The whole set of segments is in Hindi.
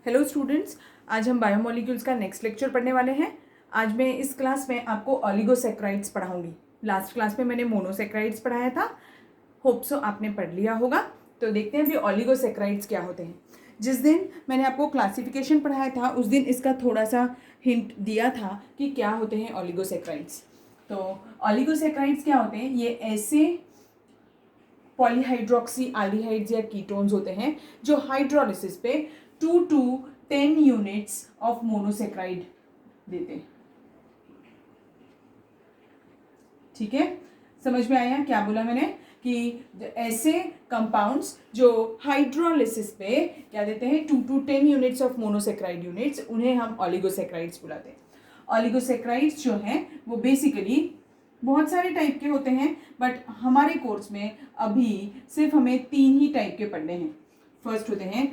हेलो स्टूडेंट्स, आज हम बायोमोलिक्यूल्स का नेक्स्ट लेक्चर पढ़ने वाले हैं। आज मैं इस क्लास में आपको ऑलिगोसैकराइड्स पढ़ाऊंगी। लास्ट क्लास में मैंने मोनोसैकराइड्स पढ़ाया था, होप सो आपने पढ़ लिया होगा। तो देखते हैं अभी ऑलिगोसैकराइड्स क्या होते हैं। जिस दिन मैंने आपको क्लासिफिकेशन पढ़ाया था उस दिन इसका थोड़ा सा हिंट दिया था कि क्या होते हैं ऑलिगोसैकराइड्स। तो ऑलिगोसैकराइड्स क्या होते हैं? ये ऐसे पॉलीहाइड्रोक्सी एल्डिहाइड्स या कीटोन्स होते हैं जो हाइड्रोलिसिस पे 2 to 10 यूनिट्स ऑफ मोनोसेक्राइड देते हैं। ठीक है, समझ में आया क्या बोला मैंने? कि ऐसे कंपाउंड्स जो हाइड्रोलिसिस पे क्या देते हैं 2 to 10 units of monosaccharide units, उन्हें हम ऑलिगोसेक्राइड्स बुलाते हैं। ऑलिगोसेक्राइड्स जो हैं वो बेसिकली बहुत सारे टाइप के होते हैं, बट हमारे कोर्स में अभी सिर्फ हमें 3 ही टाइप के पढ़ने हैं। फर्स्ट होते हैं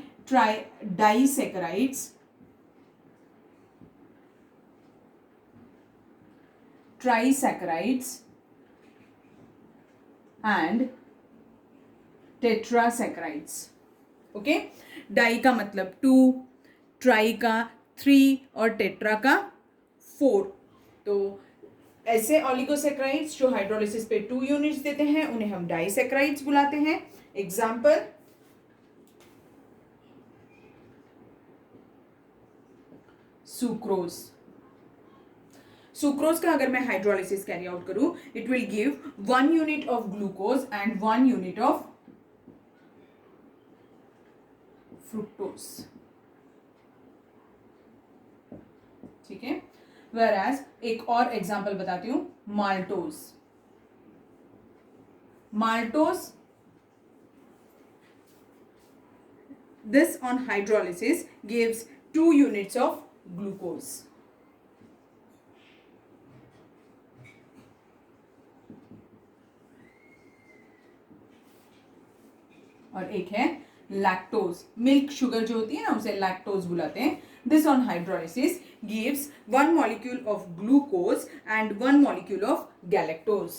डाइसैकराइड्स, ट्राइसैकराइड्स एंड टेट्रासैकराइड्स। ओके, डाई का मतलब 2, ट्राई का 3 और टेट्रा का 4। तो ऐसे ऑलिगोसैकराइड्स जो हाइड्रोलिसिस पे 2 यूनिट्स देते हैं उन्हें हम डाइसैकराइड्स बुलाते हैं। Example, sucrose. सुक्रोज का अगर मैं हाइड्रोलिसिस कैरी आउट करूं, it will give 1 unit of glucose and 1 unit of fructose. ठीक है, whereas एक और एग्जाम्पल बताती हूं, maltose. Maltose, this on hydrolysis gives 2 units of glucose. और एक है लैक्टोज। मिल्क शुगर जो होती है ना, उसे लैक्टोज बुलाते हैं। This on hydrolysis gives 1 molecule of glucose and 1 molecule of galactose.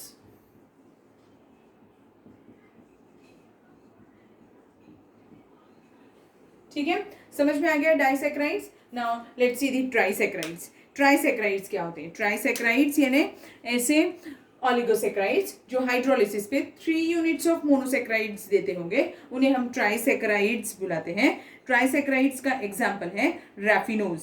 ठीक है, समझ में आ गया डाइसैकराइड्स। नाउ लेट्स सी दी ट्राइसैकराइड्स। ट्राइसैकराइड्स क्या होते हैं? ट्राइसैकराइड्स यानी ऐसे ऑलिगोसैकराइड्स जो हाइड्रोलिसिस पे 3 यूनिट्स ऑफ मोनोसैकराइड्स देते होंगे, उन्हें हम ट्राइसैकराइड्स बुलाते हैं। ट्राइसैकराइड्स का एग्जांपल है रैफिनोज।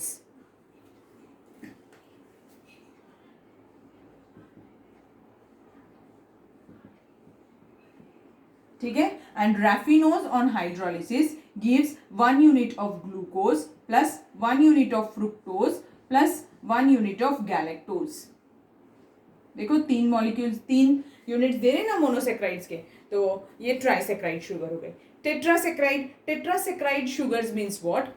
ठीक है, and raffinose on hydrolysis gives 1 unit of glucose plus 1 unit of fructose plus 1 unit of galactose। देखो 3 मॉलिक्यूल्स 3 यूनिट्स दे रहे हैं ना मोनोसेक्राइड्स के, तो ये ट्राइसेक्राइड शुगर हो गए। टेट्रासेक्राइड शुगर्स मीन्स व्हाट?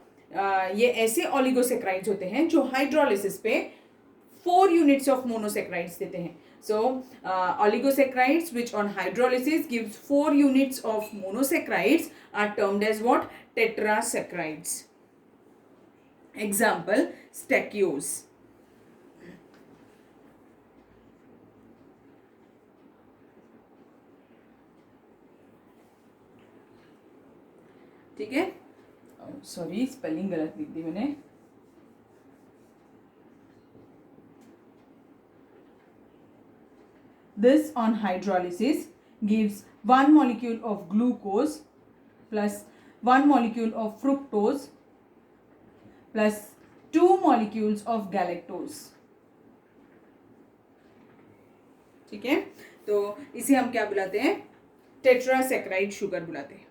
ये ऐसे ऑलिगोसेक्राइड्स होते हैं जो हाइड्रोलिसिस पे 4 units of monosaccharides देते हैं। So oligosaccharides which on hydrolysis gives 4 units of monosaccharides are termed as what? Tetrasaccharides. Example, stachyose. ठीक है, सॉरी स्पेलिंग गलत लिख दी मैंने। This on hydrolysis gives 1 molecule of glucose plus 1 molecule of fructose plus 2 molecules of galactose। ठीक है, तो इसे हम क्या बुलाते हैं? टेट्रासैकराइड शुगर बुलाते हैं।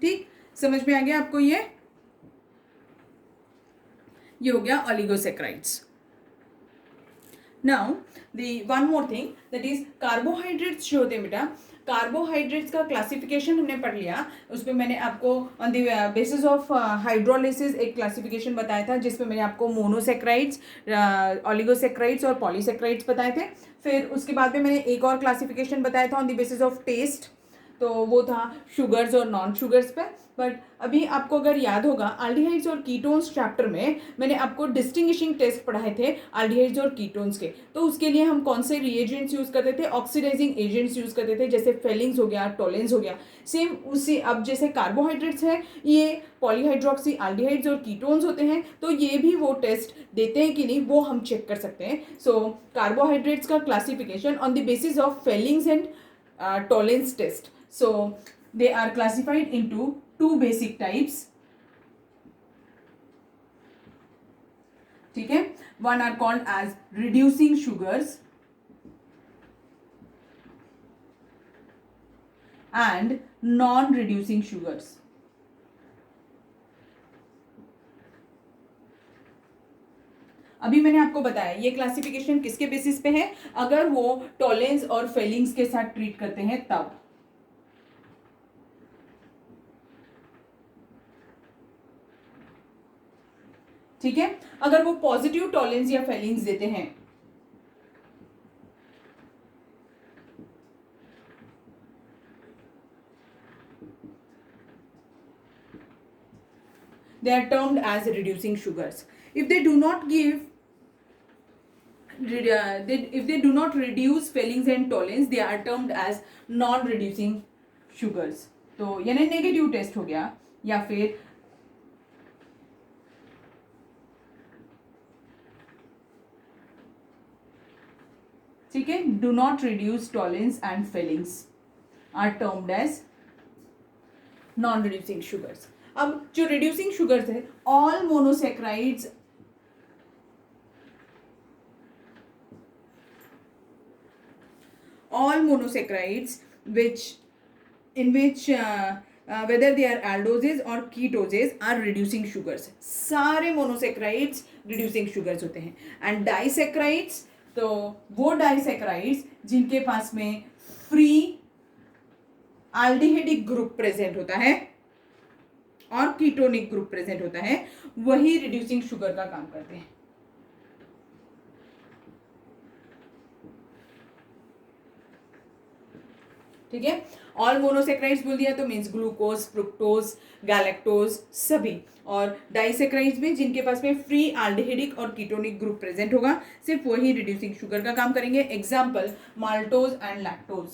ठीक, समझ में आ गया आपको? ये हो गया oligosaccharides. Now the one more thing, that is carbohydrates जो होते हैं बेटा, कार्बोहाइड्रेट्स का क्लासिफिकेशन हमने पढ़ लिया। उसमें मैंने आपको on the basis of hydrolysis एक क्लासिफिकेशन बताया था, जिसमें मैंने आपको मोनोसेक्राइड्स, ऑलिगोसेक्राइड्स और पॉलीसेक्राइड्स बताए थे। फिर उसके बाद में मैंने एक और क्लासिफिकेशन बताया था on the basis of test, तो वो था शुगर्स और नॉन शुगर्स पे। बट अभी आपको अगर याद होगा अल्डिहाइड्स और कीटोन्स चैप्टर में मैंने आपको डिस्टिंग्विशिंग टेस्ट पढ़ाए थे अल्डिहाइड्स और कीटोन्स के। तो उसके लिए हम कौन से रिएजेंट्स यूज़ करते थे, ऑक्सीडाइजिंग एजेंट्स यूज़ करते थे, जैसे फेलिंग्स हो गया, टोलेंस हो गया। सेम उसी अब जैसे कार्बोहाइड्रेट्स है ये पॉलीहाइड्रोक्सी अल्डिहाइड्स और कीटोन्स होते हैं, तो ये भी वो टेस्ट देते हैं कि नहीं वो हम चेक कर सकते हैं। सो कार्बोहाइड्रेट्स का classification on the basis of Fehling's and tolerance test. So they are classified into two basic types. ठीक है, one are called as reducing sugars and non-reducing sugars. अभी मैंने आपको बताया ये क्लासिफिकेशन किसके बेसिस पे है, अगर वो टॉलेंस और फेलिंग्स के साथ ट्रीट करते हैं तब। ठीक है, अगर वो पॉजिटिव टॉलेंस या फेलिंग्स देते हैं they are termed as reducing sugars. If they do not give if they do not reduce feelings and tolerance, they are termed as non reducing sugars. तो यानी नेगेटिव टेस्ट हो गया, या फिर ठीक है, do not reduce Tollens and feelings are termed as non reducing sugars. अब जो रिड्यूसिंग शुगर्स है, all monosaccharides all monosaccharides which in which whether they are aldoses or ketoses are reducing sugars. सारे monosaccharides reducing sugars होते हैं। and disaccharides, तो वो disaccharides जिनके पास में free aldehydic ग्रुप प्रेजेंट होता है और कीटोनिक ग्रुप प्रेजेंट होता है, वही रिड्यूसिंग शुगर का काम करते हैं। ठीक है, ऑल मोनोसेक्राइड्स बोल दिया तो मीन्स ग्लूकोज, फ्रुक्टोज, गैलेक्टोज सभी, और डाइसेक्राइड्स में जिनके पास में फ्री एल्डिहाइडिक और कीटोनिक ग्रुप प्रेजेंट होगा, सिर्फ वही रिड्यूसिंग शुगर का काम करेंगे। Example maltose and lactose.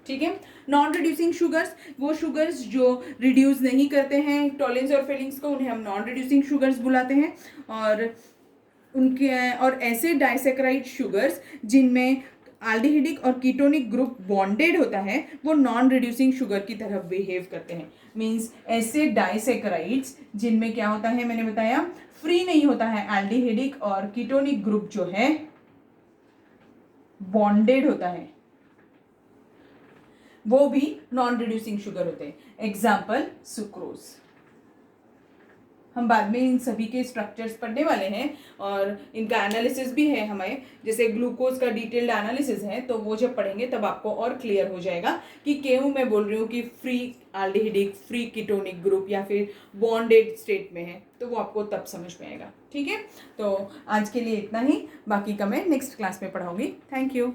ठीक है, नॉन रिड्यूसिंग शुगर्स वो शुगर्स जो रिड्यूस नहीं करते हैं टॉलेंस और फेलिंग्स को, उन्हें हम नॉन रिड्यूसिंग शुगर्स बुलाते हैं। और उनके और ऐसे डाइसेक्राइड शुगर्स जिनमें एल्डिहाइडिक और कीटोनिक ग्रुप बॉन्डेड होता है, वो नॉन रिड्यूसिंग शुगर की तरह बिहेव करते हैं। मींस ऐसे डाइसेक्राइड्स जिनमें क्या होता है, मैंने बताया फ्री नहीं होता है एल्डिहाइडिक और कीटोनिक ग्रुप जो है बॉन्डेड होता है, वो भी नॉन रिड्यूसिंग शुगर होते हैं। Example sucrose. हम बाद में इन सभी के स्ट्रक्चर्स पढ़ने वाले हैं और इनका एनालिसिस भी है हमें, जैसे ग्लूकोज का डिटेल्ड एनालिसिस है, तो वो जब पढ़ेंगे तब आपको और क्लियर हो जाएगा कि क्यों मैं बोल रही हूँ कि free aldehydic, free ketonic group या फिर बॉन्डेड स्टेट में है, तो वो आपको तब समझ में आएगा। ठीक है, तो आज के लिए इतना ही, बाकी का मैं नेक्स्ट क्लास में पढ़ाऊंगी। Thank you.